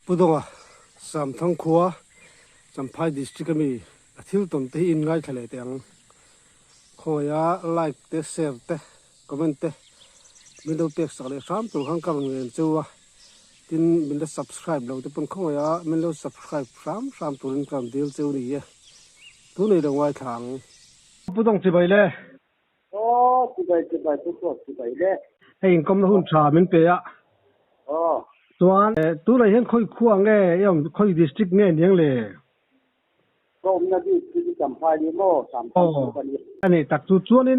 Pudonga sam thang khua Champhai district mi athil tom te in ngai thale teng khoya like te share te comment te middle page sale sam tu hang kam ngen chuwa tin min da subscribe lo te pun khoya min lo subscribe sam turin kam deal chu ni ye tu nei lo wai thang Pudong chi bai le chi bai chi bai le hey in kom na hun tha min pe ya tuan tu lai hen khoi khuang nge yom khoi district nge niang leก็มันที่จำพายนี่โม่สามคนนี้อันนี้ตักจุดส่วนนี้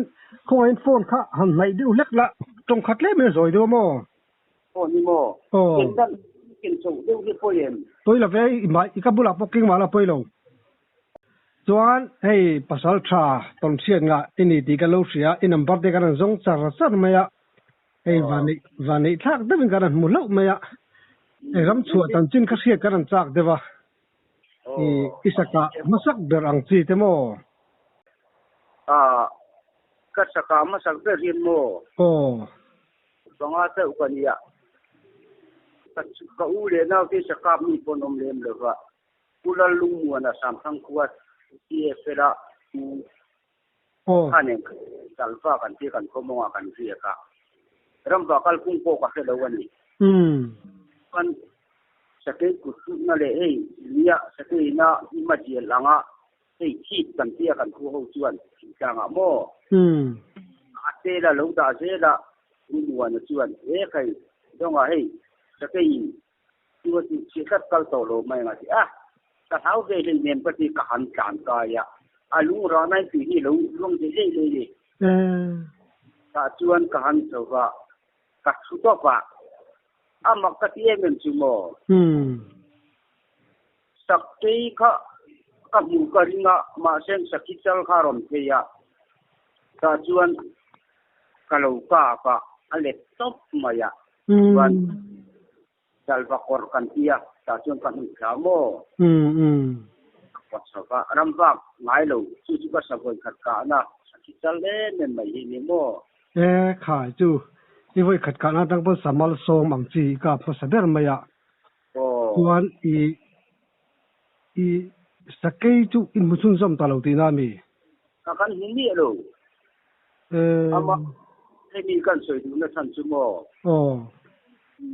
คงไอ้โฟนค่ะหันไหนดูเล็กละตรงขัดเล่ไม่สวยดูมั้งโอ้นี่โม่กินกันกินสูงเรื่องที่พ่อเลี้ยงตัวละเว้ยมาอีกบุหรี่ปอกกิ้งมาละไปลงส่วนให้ภาษาชาตอนเชียงอ่ะอินดีกันลูเสียอินนับบัตรเด็กกันจงสารสัตว์ไม่อะให้วันนี้ทักได้เป็นกันมุลล์ไม่อะให้รำชัวตันจินข้าเสียกันจากเดี๋ยวอิสระมาสักเดือนจีเตโมก็สักมาสักเดือนโม่สองอาทิตย์กันเนี่ยก็อูเรียนเอาที่สักมีปนมเลี้ยงเลยว่าอุลลุงมัวนะสามทั้งขวดที่เฟระขันเองจัลฟ้ากันที่กันขโมยกันที่ก็รำบากลกุ้งโปกัสเลวันนี้กันสักกุศลนั่นแหละเนี่ยสักน่ะมาเจียหลังคิดกันที่กันคู่หูชวนจังอ่ะโม่เสร็จแล้วลูกตาเสร็จแล้วมัวนะชวนใครต้องว่าสักตัวที่เชื่อกันโตโลไม่มาสิถ้าเท้าเดินเนียนปฏิกหันจานกายลุงร้อนไม่ปีนี้ลุงจะเลยถ้าชวนกันเถอะว่ากัดสุดว่ามักกะที่เหมือนจุโมสักทีก็กับมุกริงมาเส้นสักที่เจ้าข้ารมเทียตาจวนกะลูกก็อะไรตบมาวันจัลฟักอร์กันเทียตาจวนกันหิ้ามโมปัสสาวะรำบักไงลูจู่ๆก็สะบวยขัดกันสักที่เจ้าเล่นมันไม่เห็นโมขายจู่ที่ไว้ขัดกันตั้งบนสามัลโซมังจีกับภาษาเดิมไม่อะส่วนสักแค่จู่อินมุสุนซ้ำตลอดที่นั่นมีกันหินนี่ลูมาให้มีกันสวยดูนะท่านชั่วโม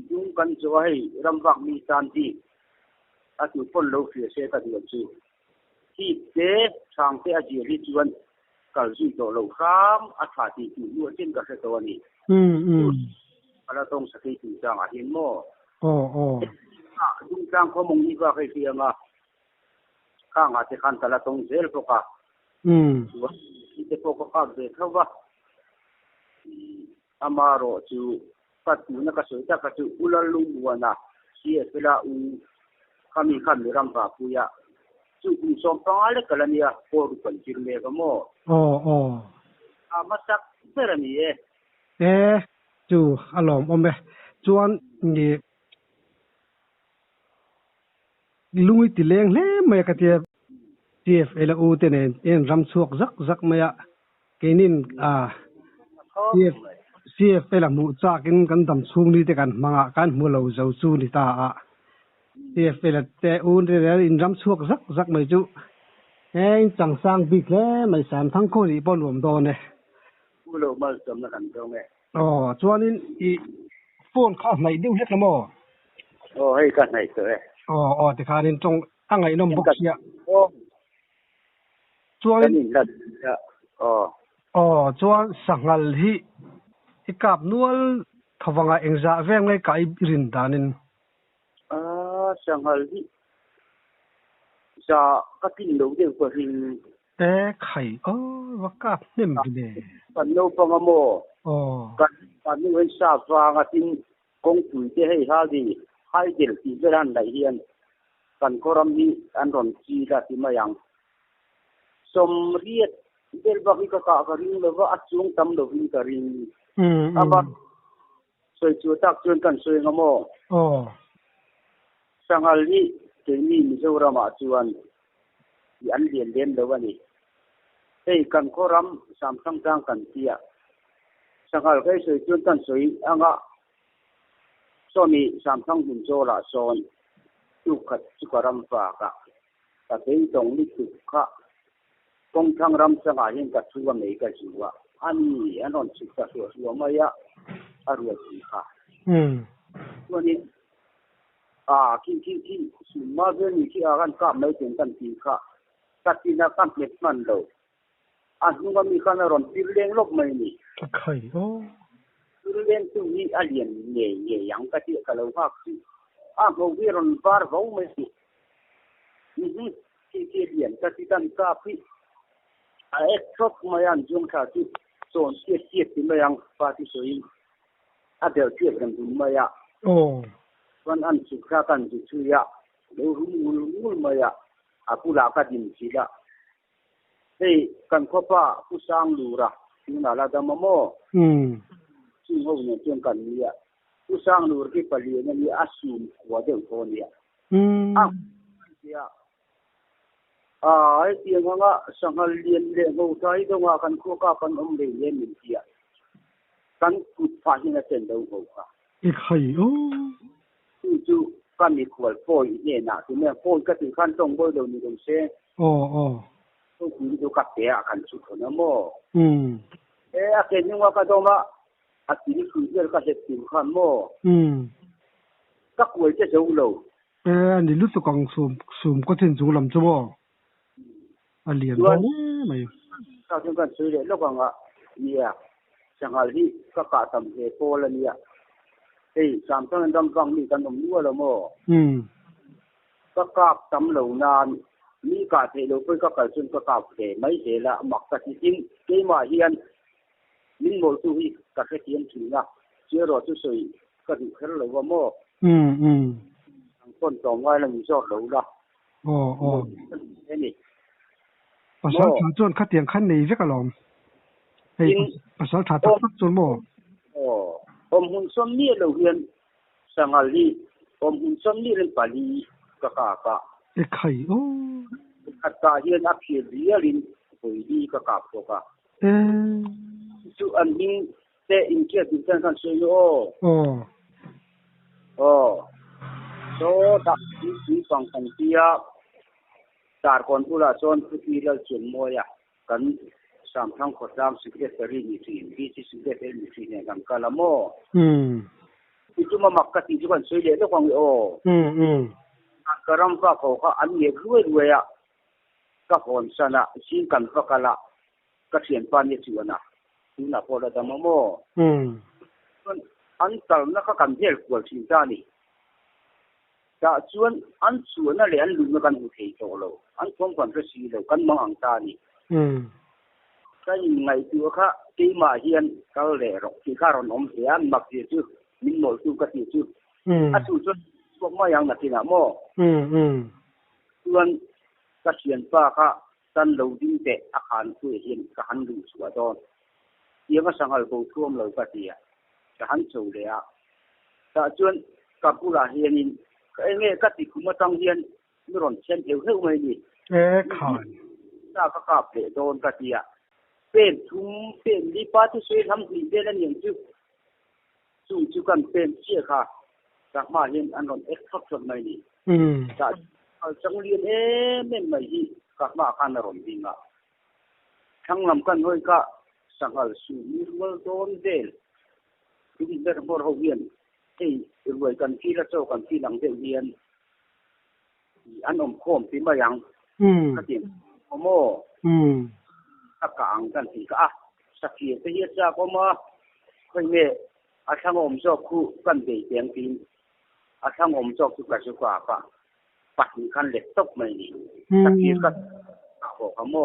ยุ่งกันจะให้รำบักมีการที่ทุกคนเราเสียเสียกันอยู่ที่เจ๊ทางเจ้าจีริจวนกันสุดโตเราข้ามอัฐาที่อยู่เช่นกับตัวนี้เราต้องสกิลจังเห็นโม่ยุ่งจังเขามองนี่ว่าใครเสียงข้างอาจจะขันแต่ละตรงเซลพวกที่จะพวกเขาเด็กเขาว่าอามาโรจูปัจจุบันก็สวยแต่ก็จูอุลลุงวัวนะเสียเวลาขามีขันมีรำบากปุยจูกุสมปังอะไรกันเนี่ยพอรู้กันจริงไหมก็โม่มาสักเท่านี้จูอารมณ์อมเบจวนนี่ลุงอิติเลงเล่ไม่กระเทียCFLU เตเนี่ยเอ็นรำสวกซักไม่อะเกนินCFL มูจากกันดำสูงนี่แต่กันมังกันมัวเราเจ้าสูนี่ตาCFL แต่อูนเรื่องอินรำสวกซักไม่จูจังสร้างบิ๊กเล่ไม่สามทั้งคนอีปอนรวมโดนเนี่ยเรามาจำนักันตรงนี้จวนนี้โฟนข้าวไหนดิ้วเล็กละมั้งให้กันไหนเถอะแต่ข้านี่ตรงตั้งไงน้องบุกเสียจวนนี้จวนสังกัลฮีอีกับนวลทวังเองจะเว้งเลยกับรินดานินสังกัลฮีจะก็กินดูเดี๋ยวก็รินไข่ว่ากับเนี่ยมันเนี่ยปันโนปังโมกันนี่เป็นซาฟางที่กงตุยที่ให้ฮาดีให้เด็กที่จะรันได้เรียนกันก็รำนี้อันรอนจีละที่มายังสมเรียดเดลบักอีกก็ริงเลยว่าอัดจุงตำดวินก็ริงบัดสวยจูตักจนกันสวยงามสังหารนี้เกี่ยนี้มิโซรามาจวนยันเรียนเลยวันนี้กันก็รำสามครั้งจังกันเทียสังหารก็สวยจนกันสวยอ่ะส่วนนี้สามครั้งบุญโจละส่วน จุกจุกรำฟ้ากะแต่เป็นตรงนี้จุกขะกงทางรำสงาเห็นกับชัวไม่กับชัวอันนี้อันนั้นสุดกับชัวไม่ยะอารมณ์ดีค่ะวันนี้ที่สุมาเรื่องนี้ที่อาการกล้ามไม่ถึงกันดีค่ะตัดที่นักการเก็บมันเราอันนู้นก็มีการรอนตีเลี้ยงลบไม่มีใครโอ้ตีเลี้ยงตรงนี้อะไรเนี่ยยังกะทิกะเราพักเขาเวียนบาร์เขาไม่สิที่เลี้ยงกะทิตันกาพิชอบมายันจงชาติส่วนเทียบที่มายังปาติโซยเดี๋ยวเทียบกันดูมายะโอ้วันอันสุขกันจุดยะเดี๋ยวรู้มายะผู้หลักดินสิละเฮ้กันข้อป้าผู้สร้างดูระที่นั่นละดามโมซึ่งเขาเนี่ยเชื่อกันเนี่ยผู้สร้างดูที่ปลีเนี่ยมีอาสูมหัวเดียวคนเนี่ยไอ้เตียงว่าสังหารเลียนเลี้ยงเขาใช้ตรงว่ากันข้อก้ากันเลี้ยงมีเสียกันกุดฟ้าที่นั่นเต็มตัวเขาค่ะอีกใครโอ้จู่กันมีขวดโฟยเนี่ยนะที่เนี่ยโฟยก็ถึงขั้นต้องโบยเดี๋ยวนี้ตรงเส้นต้องคุยดูกับเตะกันสุดคนนะโมอาเกนึงว่าก็ต้องว่าอาทิตย์คือเรื่องก็เห็นถึงขั้นโมก็ควรจะเจ้าเราอันนี้รู้สึกกังสูมก็ถึงสูงลำจ้บ่อันเรียนบ่ไม่ถ้าถึงกันซื้อเลยแล้วก็ว่าเนี่ยสังหารที่ก็กะทำเหตุโพลเนี่ยสามต้นดำฟังนี่กันตรงนู้นละโมก็กะทำเหล่านานนี่กะเทโลเพื่อก็กะจนก็กะเทไม่เทละหมักกะทิจริงที่มาเฮียนนิ่งโมตุฮีกะเทียนถึงนะเชื่อรอจุสวยก็ถึงขั้นเลยว่าโมคนสองไว้แล้วมีชอบเราละนี่ภาษาชาจวนขัดเตียงขั้นนี้จะกระลอมภาษาชาทับจนโมหุ่นส้มนี่เราเรียนสังหารีหุ่นส้มนี่เรียนปาลีกะกะใครโอ้ขัดตาเรียนอักเสบเรียนปุยดีกะกะสุอันนี้แต่อินเกียติดกันช่วยโอ้โซดักที่ฟังกันที่จากคนผู้ละส่วนที่เราเขียนมวยกันสามทั้งคนตามสิ่งที่เรียนมีสิ่งที่สิ่งที่เรียนมีสิ่งเนี่ยกันกะละโมที่จุมามักกะที่จุกันช่วยเหลือตัวของโอกระรำฟ้าเขาก็อันนี้รวยก็คนสนะสิ่งกันก็กะละก็เขียนปานนี้ชวนนี่นะพอละดามโมอันตอนนั้นก็กันเที่ยวกว่าสิ่งท่านี่แต่ส่วนอันส่วนนั่นเลยอันลุงกันอุทิศโตโลอันคงกันจะสีโลกันมังอังตานี่ก็ยังไงตัวข้าที่มาเฮียนก็เลยหรอกที่ข้ารอนอมเสียนมักที่สุดมินโมสุก็ที่สุดอันส่วนพวกมาอย่างนั้นที่น่ะโมส่วนก็เขียนว่าข้าตันเราดิ้งแต่อาคารตัวเฮียนก็หันดูสวดอนยังก็สังหารกูท่วมเราก็ที่ก็หันสูเลยแต่ส่วนกับผู้ละเฮียนินก็เงี้ยก็ติดคุมาตั้งเฮียนไม่ร้อนเช่นเอวเท่าไหร่นี่ค่ะถ้าก็กลับเลยโดนก็ที่เป็นทุ่มเป็นรีบาที่ช่วยทำสิ่งเด่นนั่นอย่างจู่กันเป็นเชี่ยค่ะจากมาเห็นอันนั้นทับจนไม่ดีจากจังเรียนไม่ไม่ดีกับมาคันอารมณ์ดีอ่ะทั้งลำกันห้อยก็สังหารสูมีวัลโดนเดลที่เดินบนห้องเรียนที่รวยกันที่ละโจกันที่หลังเรียนอันอมโคมที่มายังก็จริงโมถ้ากลางกันที่ก็สักทีไปเยอะจ้าก็มาค่อยเมื่อทั้งอมจอกคู่กันเดียงปีนทั้งอมจอกทุกกระสุกว่าก็ปัดขันเล็กตกไม่ดีสักทีก็บอกโม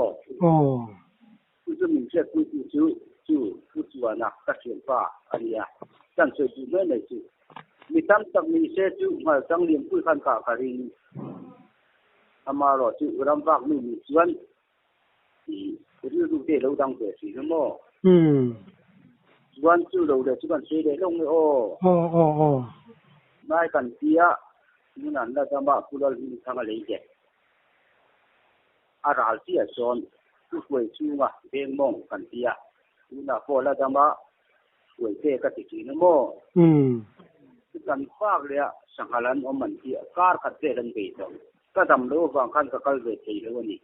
จะมีเชื่อผู้จวนนะก็เขียนว่าอันนี้จังช่วยดูไม่ได้จูมีตั้งแต่มีเชื่อจูมาตั้งเรียนผู้ขันกาการินทำมาหล่อจูรำบากมีส่วนที่เรื่องดูเดี๋ยวเราดังเกิดสิ่งโม่ส่วนจูเราเดี๋ยวจูกันเสียเดี๋ยวลงเลยไม่กันเสียนี่นั่นเราจะมาพูดเรื่องทางอะไรเด็กอะไรที่ส่วนผู้ป่วยชูงะเบ่งมองกันเสียนี่นะพอเราจะมาป่วยเสียก็ติดสิ่งโม่กันฟากเลย sanghalan o man ti kar khat te lan be to ka dam lo wang khan ka kal ve thei lo ni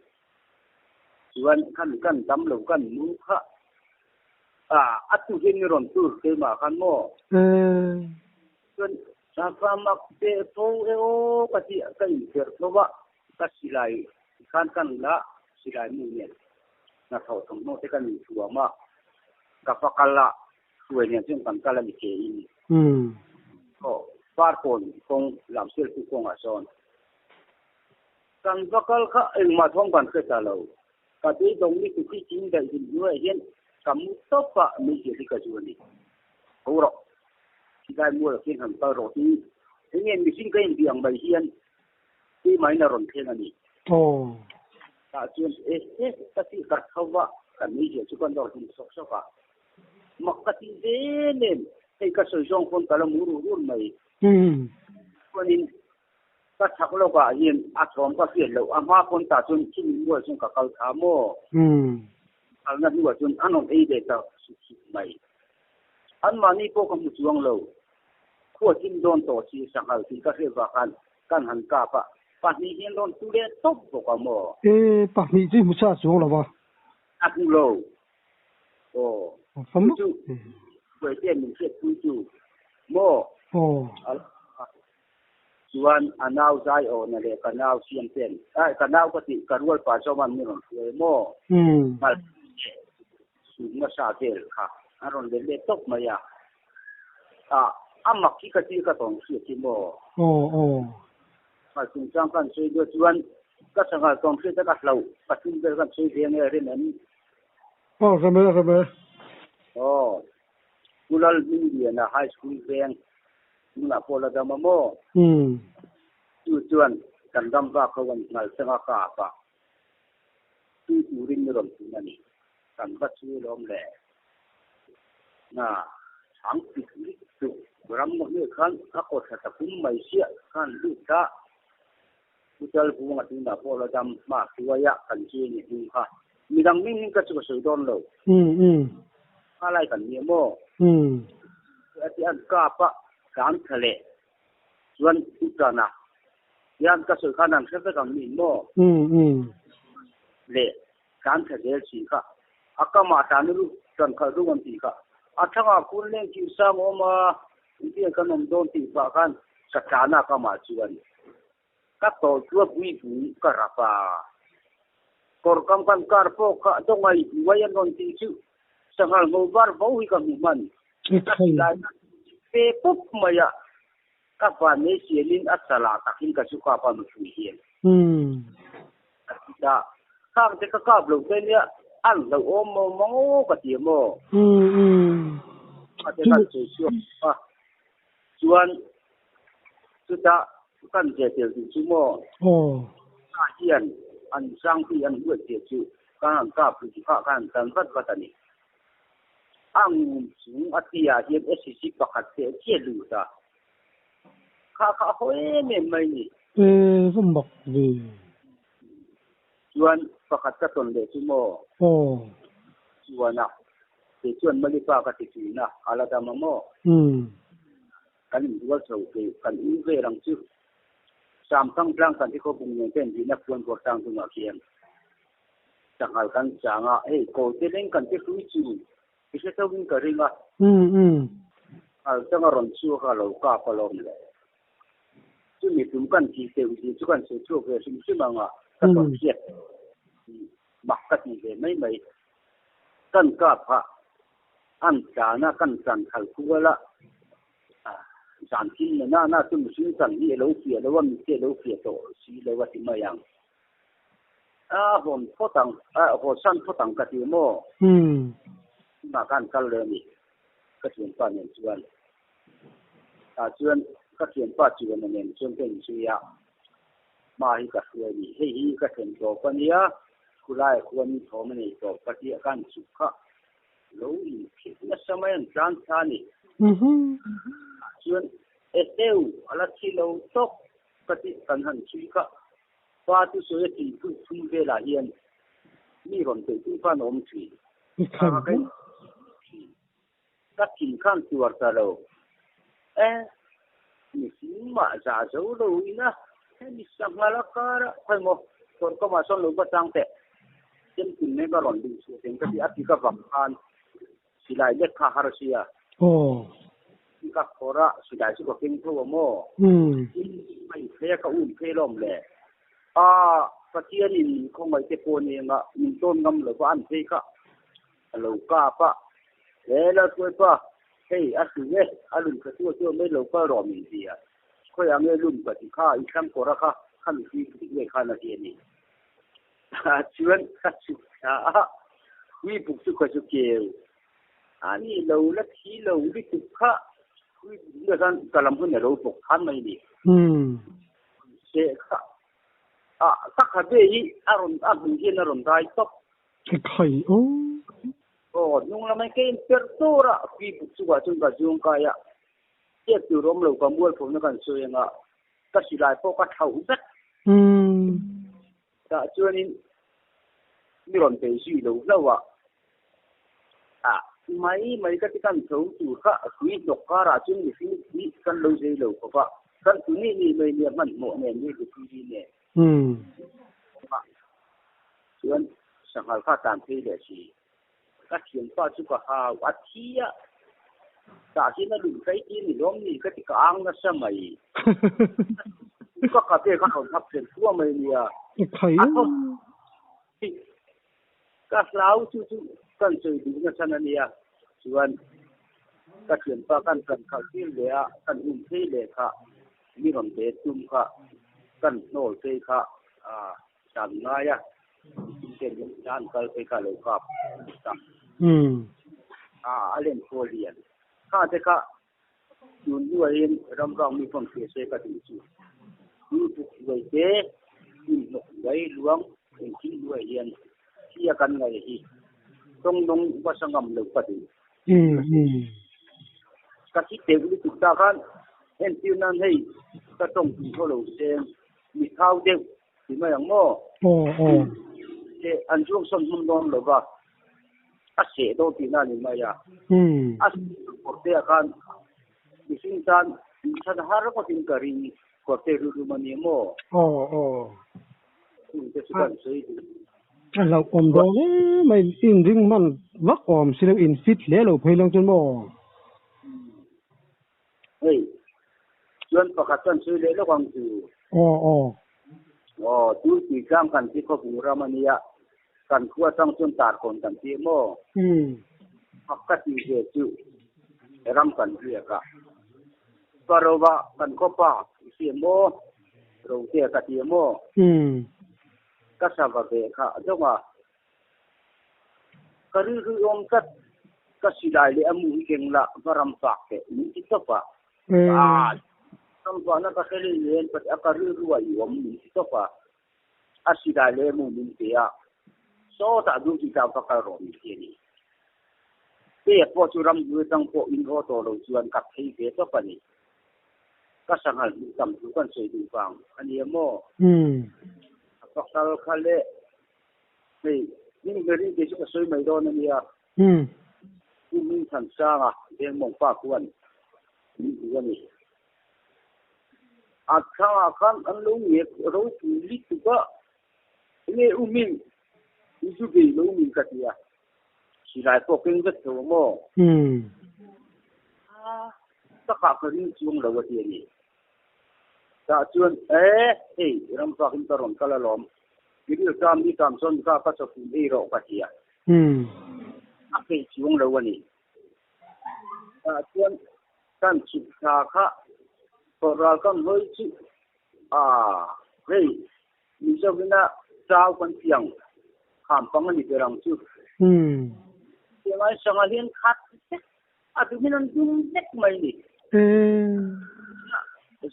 chuan kan dam lo kan mu kha atu hin ron tur te ma khan mo chuan sa fa mak te to e o ka ti ka in ter to wa ka silai kan la silai mu ne na thau thong no te kan ni chuwa ma ka fakala suai ne chung kan kala mi ke in par kon kong lam sel ku kong ason kan bakal kha eng ma thong kan ke ta lo ka ti dong ni ku ti jing dai din nu hian kam to pa mi ji ka ju ni ho ro ki dai mu la kin han ta ro ti ngien mi sing kai biang bai hian ti mai na ron theng ani ta chen ta ti ka thawa kan mi ji chu kan do tin sok sok ka mak ka ti de nen ei ka so jong kon kala mu ru ru mai konin ka thak lo ka yin a thom ka fian lo a ma kon ta chun chin mo chung ka kal tha mo al na ni wa chun anon ei de ta mai an ma ni po ka mu chuang lo kho chin don to chi sang hal ti ka se wa kan han ka pa ni hin don tu le top ko ka mo pa ni ji mu cha chuang lo ba a ku lo phấm chu với tiền mình sẽ chu mo chuan anau zai o na le kanau siam ten kanau ka ti karwal pa so man ni ron mo mal su ma sa tel kha aron le tok ma ya amak ki ka ti ka tong si ti mo ma chung chang kan sei do chuan ka sanga tong se ta ka hlau pa chung de kan sei de ne re nan ra Kulal India na high school bang na pola da mo chuan kan dam ba ka wan ngal sanga ka pa tu rin ron tu ni kan ba chu lom le na chang pi tu ram mo ne khan ka ko tha kum mai sia khan lu ta utal bu ma tu na pola dam ma tuwa ya kan chi ni du ha mi dang min ka chu so don loอะไรกันเนี่ยโม่ที่อันกาปะการทะเลส่วนอุตนะยันก็สุขานันเชื่อกันมีโม่เละการทะเลสิค่ะอากามาตานุรุจนเขารู้วันที่ค่ะถ้าคุณเล่นกินซ้ำออกมาที่ขนมโดนตีปากกันสัจจานะก็มาชวนก็ต่อชั่วปุยปุยก็รับปากรกำกันการพกต้องไงไว้ยันโดนตีชื่อsangal mo bar bau hi ka man pe pup maya ka pa ne sielin asala takin ka suka pa mu hian da ka te ka blo te ne an lo om mo ka ti mo ka te ka chu chuan chu ta kan je te chu mo ka hian an sang pi an hu te chu kan ka pu ka kan tan pat ka ta ni ang sung atia hian SCC pakhat te che lu ta kha hoi me mai ni vum bok vi chuan pakhat ka ton le chu mo chuana te chuan mali pa ka ti na ala da ma mo kan dual chau ke kan u ve rang chu sam tang tlang kan ti ko bung ne ten di na puan ko tang tu ma kiam changal kan changa ko te leng kan te fu chu isa tawin ka rin tanga ron chu ka lo ka pa lo le chu mi tum kan ti te wi chu kan se chu ke sim sim nga ka to siet mak ka ti ve mai kan ka pha an cha na kan san khal ku la san tin na tu mu sin san ni lo fi lo wan ti lo fi to si lo wa ti ma yang hon pho tang ho san pho tang ka ti moมาการกันเลยนี่ก็เขียนป้าเนี่ยชวนชวนก็เขียนป้าชวนเนี่ยชวนเป็นเสียมาให้กับเลยนี่ให้ก็เขียนตัวคนนี้คุณไล่คนโทรมาเนี่ยตัวปฏิการสุขะรู้อีกที่สมัยนั้นจานชานี่ชวนเอวอะไรที่เราตกปฏิกันหันสุขะป้าที่สวยที่ทุ่มเวลาเย็นมีคนเป็นผู้ฟังอมทีก็กินข้างตัวตลอด ni ma za zo lo ina ni sangala kara khoi mo kon ko ma son lo ba tang te chen kun ne ga ron ding su teng ka ti ati ka vam khan silai le kha har sia ka khora silai su ko king tho mo mai phe ka un phe lom le patian in không mai te pon ni nga in ton ngam lo ba an phe ka lo ka pa le la tu pa hey asu ne alun ka tu me lo ka ro mi dia ko ya me lun pa ti kha i kam ko ra kha khan ti ti le kha na ti ni chuan ka chu a wi bu su ko chu ke ani lo la thi lo ri tu kha wi le san kalam hun ne lo pok khan mai ni se kha ta kha be hi aron a bu ji na ron dai top khai nung la mai ke pertura wi bu su ga chung ka jung ka ya ye tu rom lo ka mual phom na kan so ya nga ka si lai po ka thau zat ta chuan in mi ron pe si lo lo wa mai ka ti kan thau tu kha wi dok ka ra chung ni kan lo sei lo ko ba kan tu ni mai ni man mo ne ni ku ti ne chuan sangal kha tan pe le si ka thiam pa chu ka ha wa thia ta chi na lu kai ti ni rom ni ka ti ka ang na sa mai ko ka pe ka thon thap chen tua mai ni khai ka slau chu kan chơi du na sana ni chuan ka thiam pa kan kha ti le kan thi le kha mi ron te tum kha kan nol te kha sam na ya ke dan kal pe ka lo ka alen ko lian kha te kha yun du yin ram rang mi phong se ka ti chu du tu wei te ni no wei luang in chi du yin chia kan ngai hi tong dong wa sangam lo pa ti ka ti te lu tu ta kan en ti nan hei ka tong ti ho lo se mi thau de ti ma yang mo te an chung som hum don lo ba a se do ti na ni ma ya a ko te kan mi sin tan san har ko tin ka ri ko te ru ma ni mo te su kan seiเราอมดองไม่อินริงมันวักอมสิเราอินฟิตแล้วเราเพลงจนบ่เฮ้ยชวนประกาศต้นซื้อเลยแล้วความคือดูสีกลางกันที่เขาบูรามณียกันขั้วต้องจนตาคนกันที่โม่พักกันที่เจจูรำกันเรียกะปารวะกันก็ป่าเสียโม่เราเทียกันที่โม่ก็สบายค่ะจังว่าก็รื้อมกัดก็สิได้เลยอามุเก่งละก็รำปากเนี่ที่ตัวป่ะรำปากนั่นก็แค่เรียนก็ก็รื้อว่าอยู่อามุที่ตัวป่ะอาสิได้เลยอามุนี่เดียโซ่ตาดูที่จะพักการรอมีเทียนี่เดี๋ยวพอจุรำดูตั้งพออินโทรตัวเราชวนกับที่เดียตัวป่ะนี่ก็สังหารจำดูกันสวยดูฟังอันนี้โม่Pakal kale, ni beri desu kasoi mai don ni ni san sanga den mong pa kuan ni ni akan an lo ni ro tu li tu ba ni umin isu be lo min ka tia si lai po king ga to mo ta ka ka ri chung lo wa ti ni ta chuan ram pa kin taron kala lom video kam ni kam son ka pa so kin ro pa tia a ke chung lo wani ta chuan kan chi kha kha ko ra kan hoi chi ni so bina chao kan piang kham pang ni te rang chu ke mai sang alien khat a tu minan dum nek mai ni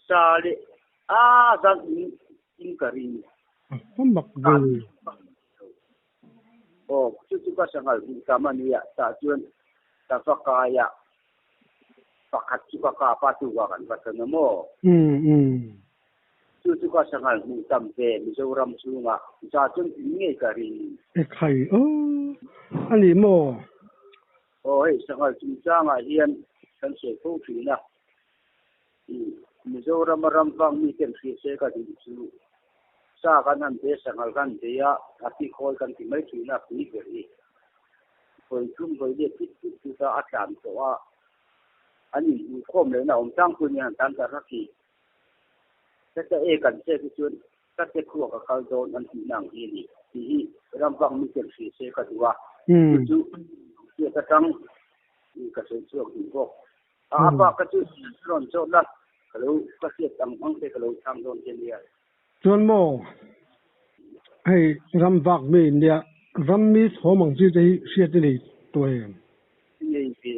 sa le dan in kari mak gal chu ka sangal in kamania ta chuan ta fakaya pakhat chu ka pa tu wa kan patan mo chu ka sangal mu tam te mi zoram chunga cha chun nge kari khai ani mo sangal chu cha nga hian kan se ko thina Mizoram Rambang mi ken si se ka di chu sa kan an te sangal kan te ya ati khoi kan ti mai thina pi gari koi chum koi de kit kit ta atam to a ani u khom le na om tang kun yan tan ta raki ta e kan se ki chun ta te khu ka kal don an ti nang hi ni hi Rambang mi ken si se ka duwa chu chu ta tang ka se chu ki ko apa ka chu ron cho la kalau kasih tampang se kalau samdon jelia chuan mo ai ram vak me india ram mi thomang chi dei siat ni to he ni pe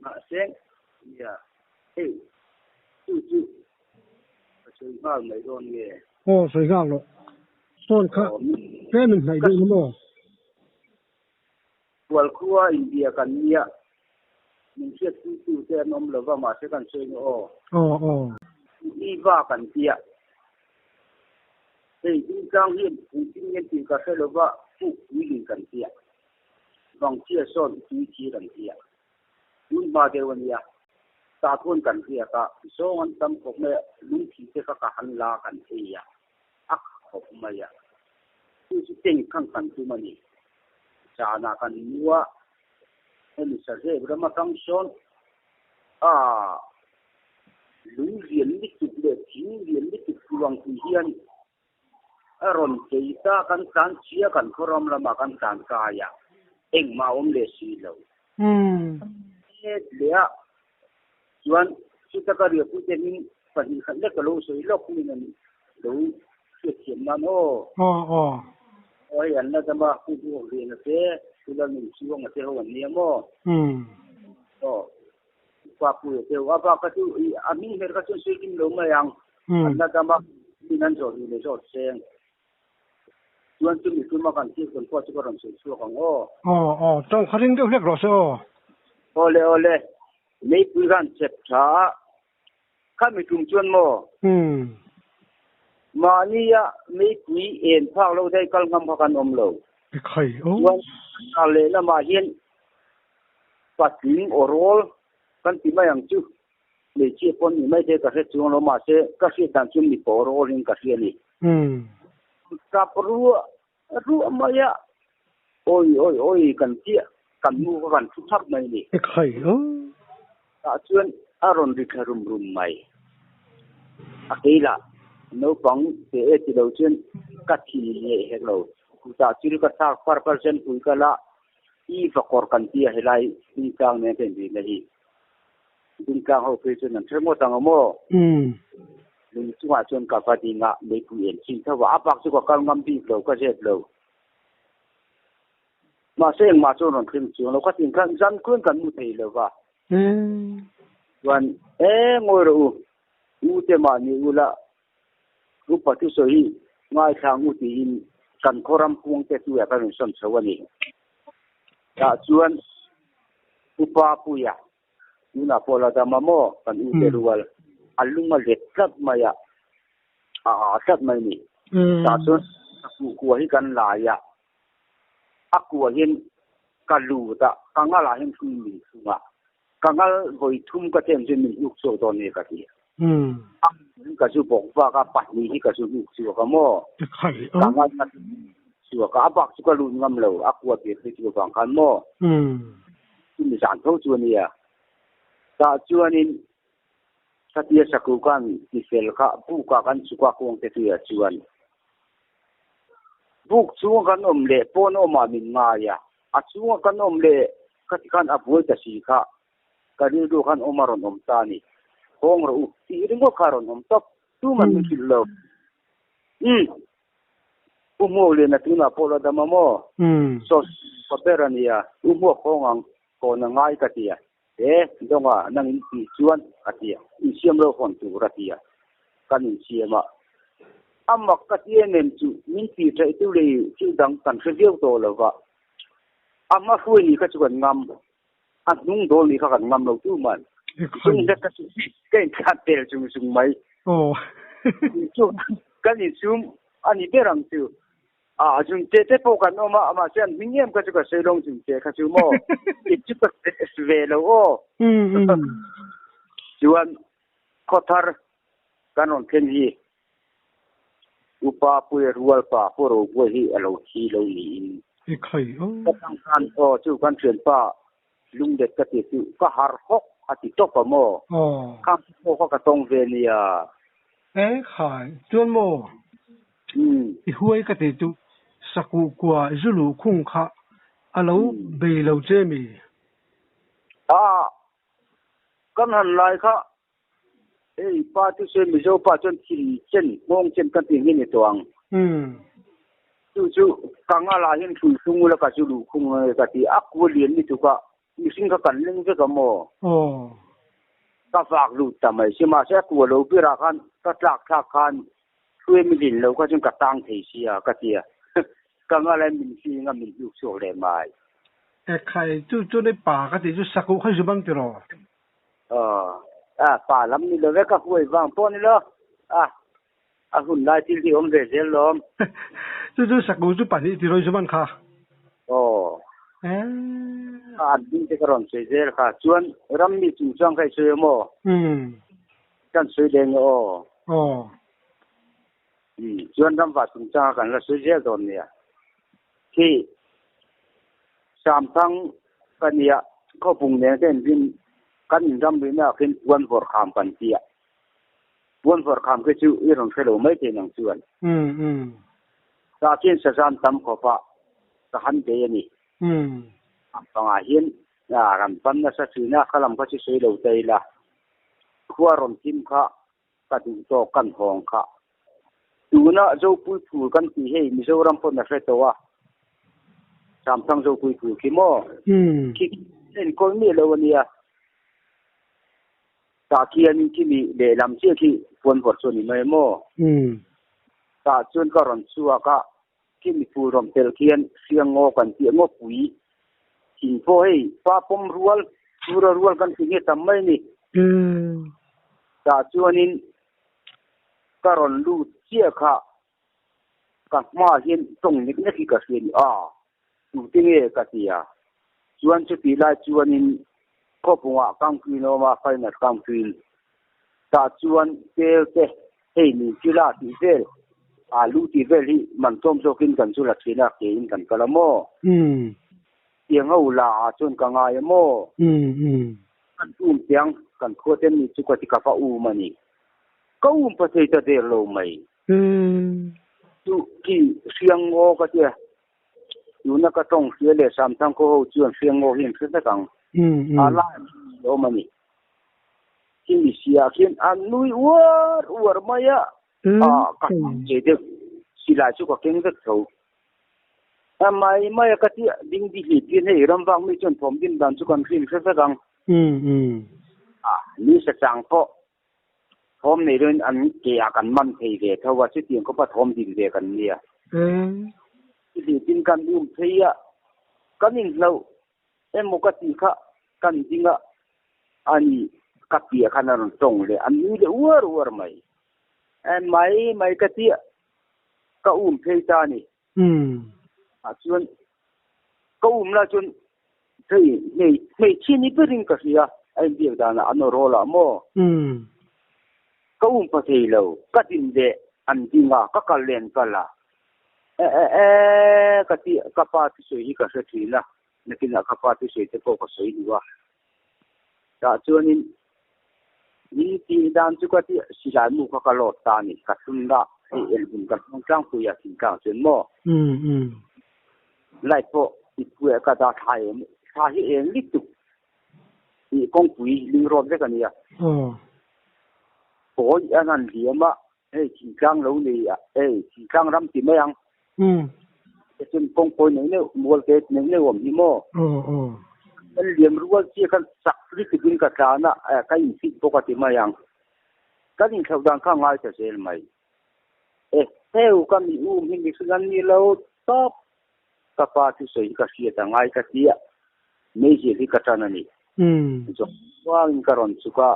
ma sen ya hey chu chu chu ma mai don ye โอ้สวยงามเลยส่วนค่ะแค่มันไหนดูนะโม wal khuwa india kan nia min siat chu chu te nom lova ma se kan se o i va kan tia hey in kang hin in yen ti ka se lova pu ni kan tia bang chia son chi kan tia nun ma de wan ya ta thon kan tia ka so an tam ko me lung thi te ka han la kan tia ak khop ma ya chu teng khang kan tu mani cha na kan nuwa en sa je brama kang son lung rian ni tu le jing rian ni tu wang tu hian aron ke ta kan san chia kan khoram lama kan san ka ya eng ma om le si lo le a chuan chu ta ka ri pu te nin pa ni khan le ka lo soi lok ni nan lo che chen nan oi an na ta ma ku bu ri na te tu la ni chi wang te ho wan ni mo qua pu te wa ba ka tu a mi her ka chu se kim lo ma yang an na ta ma ni nan zo ni le zo seng chuan chu mi chu ma kan chi kon po chu ko ron se chu kang trong khá rinh đều hết rồi sao ole mấy quý gan chép trả khá mi chung chuan mo mà nia mấy quý en phao lâu đây kal ngam kan om lo khai ale na ma hian pating orol kan ti mai ang chu le chi pon ni mai te ka he chung lo ma se ka si tan chung ni por rolin ka si ni ka ru ma ya oi kan ti kan mu kan thu thap mai ni khai ta chuan aron ri kharum rum mai akela no pang te e ti lo chen ka thi ni he lo ku ta chi ka sa 4% ku ka la i fa kor kan ti he lai ni kang ne ten di na hi din kang ho pe chen an themo tang mo ni chuwa chen ka pa di nga me ku en chin thawa apak chu ka kal ngam bi lo ka jet lo mà xem mà cho nó thêm chuyện nó có tiền kan dân quân kan mu thei lo ba wan ngồi rồi u te ma ni u la u pa tu so hi ngai thang u ti in kan khoram pung te tu ya kan son sawani ta chuan u pa pu ya u na pola da mamo kan u te rual alunga let kat maya sat mai ni ta chuan ku hi kan la ya aku hin kaluta kangala hin thumi sunga kangal voi thum ka tem je min uk so don ne ka ti ka su bok fa ka pa ni hi ka su uk su ka mo kangal ka su ka bak su ka lu ngam lo aku ti ti ka kan mo ni san tho chu ni ya ta chuanin satia saku kan ti sel ka bu ka kan su ka kong te tu ya chuan buk chuang kan om le pon oma min nga ya a chuang kan om le kan aboi ta si kha kan du kan omaron om ta ni hong ro ti ringo karon om top tu man mi lo umo le na tuna pola da mamo so paperania umo khongang ko na ngai ka tia donga nang ti chuan atia i siam lo hon tu ratia kan in siama amak ka tienem chu min ti thai tu le chu dang kan khrieu to lova ama hui ni ka chu kan ngam a nung do ni ka kan ngam lo tu man chung da ka chu ke ka tel chung mai chu kan ni chum ani berang chu chung te po kan no ma ama sen mingem ka chu ka selong chung te ka chu mo it chu ka sve lo chuan khothar kanon khen hi upa pui rual pa poro pui hi alo thi lo ni i khai tang kan o chu kan thian pa lung det ka ti chu ka har hok ati to pa mo kam ko ka tong ve ni ya khai chuan mo i huai ka te chu saku kwa zulu khung kha alo be lo che mi kan han lai kha pa tu se mi zo pa chon thi chen ngong chen kan ti ni toang chu kanga la hin thu sung la ka chu lu khung ka ti akwa lien ni tu ka mi sing ka kan leng ve ka mo ka fak lu ta mai sima se ku lo pi ra khan ka tlak thak khan thuê mi din lo ka chung ka tang thei sia ka tia kanga la min si nga min lu so le mai khai chu nei pa ka ti chu saku khai zu bang ti ro pa lam ni lo ve ka huai wang po ni lo hun lai til di om ve zel lom chu saku chu pa ni ti roi zu bang kha din te karon se zel kha chuan ram mi chu chang khai se mo kan se deng chuan ram va chung cha kan la se zel don nia ki sam thang kania ko pung ne ten din kan ram bi na khin wan vor kham kan tia wan vor kham ke chu i rong khelo mai te nang chuan ta kin sa san tam ko pa ta han de ni panga hian ram pan na sa china khalam ka chi sei lo tai la khuwa rom tim kha ka du to kan hong kha tu na zo pui phu kan ti hei mi zo ram pon na fe to wa sam thang zo pui phu ki mo ki nen ko mi lo nia ta kian ki mi le lam che ki pon vor so ni mai mo ta chun ka ron chuwa ka ki mi pu rom tel kian siang ngo kan ti ngo pui kin po hei pa pom rual kan ti nge tam mai ni ta chuanin ka ron lu chia kha ka ma hian tong nik na ki ka hian tu ti nge ka tia chuan chu ti la chuanin ko punga kang ki no ma phai na kang ki ta chuan te hei ni chila ti vel lu ti vel hi man tom so kin kan chu la thina ke in kan kala mo tiang ho la chun ka nga ye mo kan tiang kan kho ten ni chu ka ti ka fa mani ko pa thei ta de lo mai tu ki siang ngo ka tia yu na ka tong sia le sam thang ko ho chuan siang ngo hin sa kang ala lo mani ki mi sia kin an nui war maya ka je de sila chu ka keng de tho mai ka ti ding di hi tin hei ram wang mi chon thom din dan chu kan khin sa kang ni sa chang po thom nei ren an ke akan man thei ve thawa chi tiang ko pa thom din ve kan nia di tin kan theia kanin lo emo ka ti kha kan dinga ani ka pia khana ron tong le an ni le war mai mai ka ti ka thei ta ni chuan ka la chuan thei nei chi ni perin ka sia ai biak da na an ro la mo ka pa thei lo ka tin de an dinga ka kal len kala ka ti ka pa ti soi ka sa thi la nakin ka pa ti soi te ko ka soi ni wa ta chuanin ni ti dan chu ka ti silai mu ka lo ta ni ka sun da el bun ka tang pu ya tin ka chen mo lai po ti pu ka da thai tha hi en li tu ni kong pui ling ro de ka ni ya ko an liama chi kang lo ni chi kang ram ti me yang chen kong poi nei ne mol ke nei ne wom hi mo an liam rual chi kan sak ri ti bin ka ta na ka in fit po ka ti ma yang kan in khau dang kha ngai ta sel mai heu ka mi hin ni sunan ni lo top ka pa ti sei ka sia ta ngai ka tia nei ji ri ka ta na ni jo wang ka ron chu ka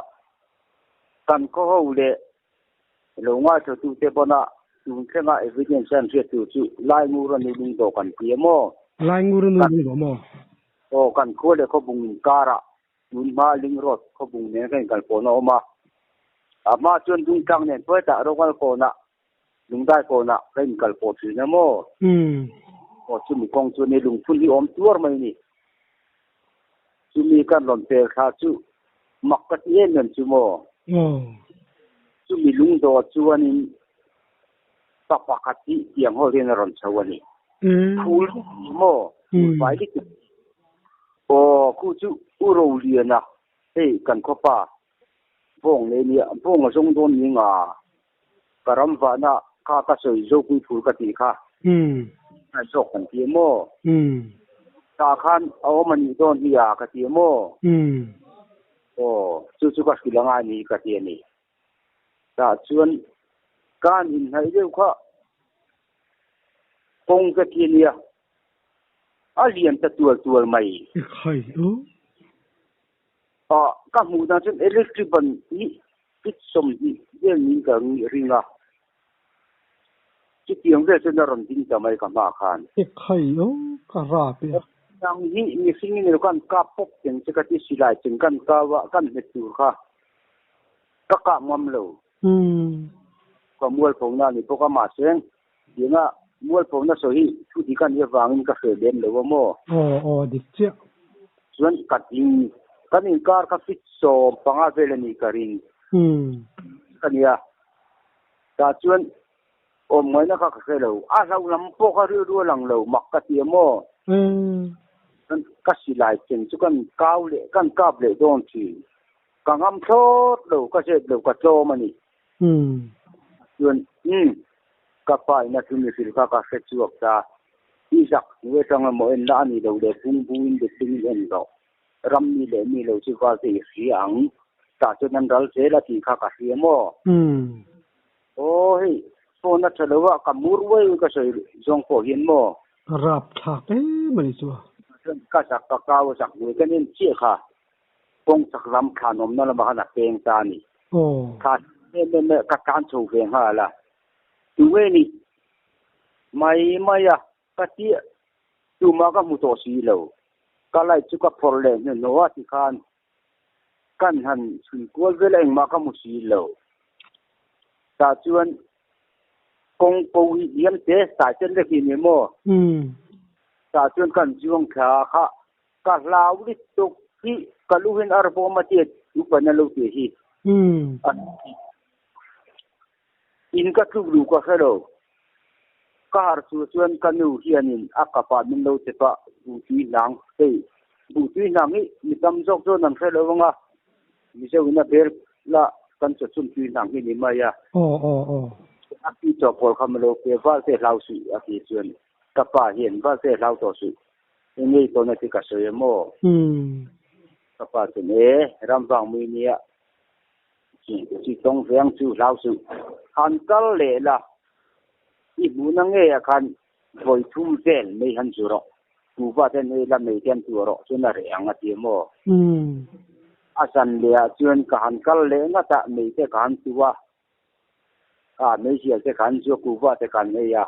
kan ko ho le lo nga tu te bona tu khenga evidence an se tu chu lai ngu ro ni ling do kan pi mo lai ngu ro ni ling do mo kan ko le ko bung kara tun ma ling ro ko bung ne kan kal po no ma มาจนดุงจังเนี่ยเพื่อจะรกัลโกนะลุงได้โกนะเป็นกัลโปถือนะโมโอ้ชุมีกองจุนในลุงพุ่นที่อมตัวไม่นี่ชุมีกันหล่นเตะขาชุมักกะเย็นเงินชุโมชุมีลุงโดดชวนนี่ปักปักขัดที่เอียงหัวเรียนรอนชวนนี่พูดโมไปที่โอ้คู่ชุอุโรเรียนะเฮ้กันข้อป้าพงเลยเนี่ยพงมาส่งโดนยิงกระรำฟ้านะข้าก็สวยโจกุยผูกติค่ะไอ้โจกันที่โมตาขันเอามันโดนที่ยากที่โมโอ้ชุก็สิลงานนี้กที่นี่แต่ส่วนการอินให้เรื่องข้าพงกที่เนี่ยเรียนแต่ตัวใหม่ใครก็หมู่นั้นเป็นอิเล็กทริกบันนี่พิษสมดีเรื่องนี้ก็ริงที่เตียงเรื่องนั้นรอนดิ้งจะไม่กำมาคันใครก็ราบอย่างนี้มีสิ่งนี้เรากันกาปกอย่างจะกติสิไลจึงกันกาวกันเหตุค่ะก็กะมั่มโลก็มวยผมนั่นนี่พวกก็มาเสียงเดี๋ยวนะมวยผมน่ะสวยทุกที่กันเยอะฟังนี่ก็เสียเด่นเลยว่าโม่ดิเจ้าส่วนกัดยิงกันอินการก็ฟิตโซปังอาเวลนี่การิงกันเนี่ยแต่ส่วนอมไว้นะครับก็เสียแล้วเราลำพวกเขาเรื่อยๆหลังเรามักกะเทียมโม่กันก็สิไลจึงจุกันก้าวเลยกันก้าวเลยโดนทีกังอัมโชดเราก็เสร็จเราก็โจมันนี่ส่วนก็ไปนะที่มีสิลก็เสร็จจวบตาที่สักเวทังละโมเอ็นล้านนี่เราเด็กพุ่งเด็กทิ้งเอ็นเรารำมีเลยมีเราชื่อว่าเสียงแต่จนนั้นเราเสียละที่ข้าก็เสียโม่โอ้ยโซนัทเลวะกับมูรเวก็ใช่จงพอเห็นโม่รับถักมันอีกตัวก็สักตะกาวสักด้วยกันนี่เชี่ยค่ะคงสักลำขานมนั่นละมาขนาดเพลงตานี่ขาดเนี่ยกับการโชว์เพลงฮะล่ะดูเวนี่ไม่ก็เจี๊ยดูมาก็มุตโตสีเหลวก็ไล่จุกพอลเลนเนี่ยโน้ตที่คันกันหันสุนกวลเวลาเองมาก็มุสีเหลวแต่ชวนกงปูเยี่ยมเตะสายเส้นเล็กนี่โม่แต่ชวนกันจวงขาค่ะก็ลาวลิตุกที่ก็รู้เห็นอารมณ์มาเจ็ดยุบวันนั้นลูกเสียที่อินก็ทุกลูกก็เสร็จก็หาส่วนกันอยู่ที่นี่อากาศมันเราจะปะบูตีหนังเฮ้ยบูตีหนังนี่มีตำจอกจนหนังเสร็จแล้วว่ามีเจ้าหน้าที่ละกันจะสุ่มตีหนังที่นี่มาอย่าอาทิตย์จบพอคำโลกเกี่ยวกับเสียเราสุอาทิตย์ส่วนกับป่าเห็นว่าเสียเราต่อสุนี่ตัวนี้ที่กระเสียโม่กับป่าตัวนี้รำฟังมีเนี่ยที่ต้องเรียงสู่เราสู่หันกัลเล่ละอีบุนังเอคันถอยทุ่มเส้นไม่หันสุรกูว่าเส้นนี้ละไม่เต็มตัวหรอกส่วนอะไรอย่างเดียวโม่อาศันเลียส่วนการกัลเล่น่าจะไม่ใช่การตัวไม่ใช่การชั่วกูว่าแต่การเนี่ย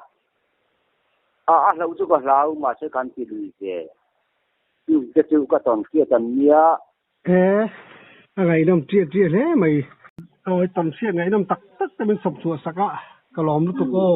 เราจุกเรามาใช้การที่ลุยเสียอยู่จะจุกตอนเกี่ยกันเนี่ยอะไรน้ำเจี๊ยเลยไม่เอาไอ้ตำเสียไงน้ำตักแต่เป็นสมส่วนสักละก็ล้อมรู้ตัวก็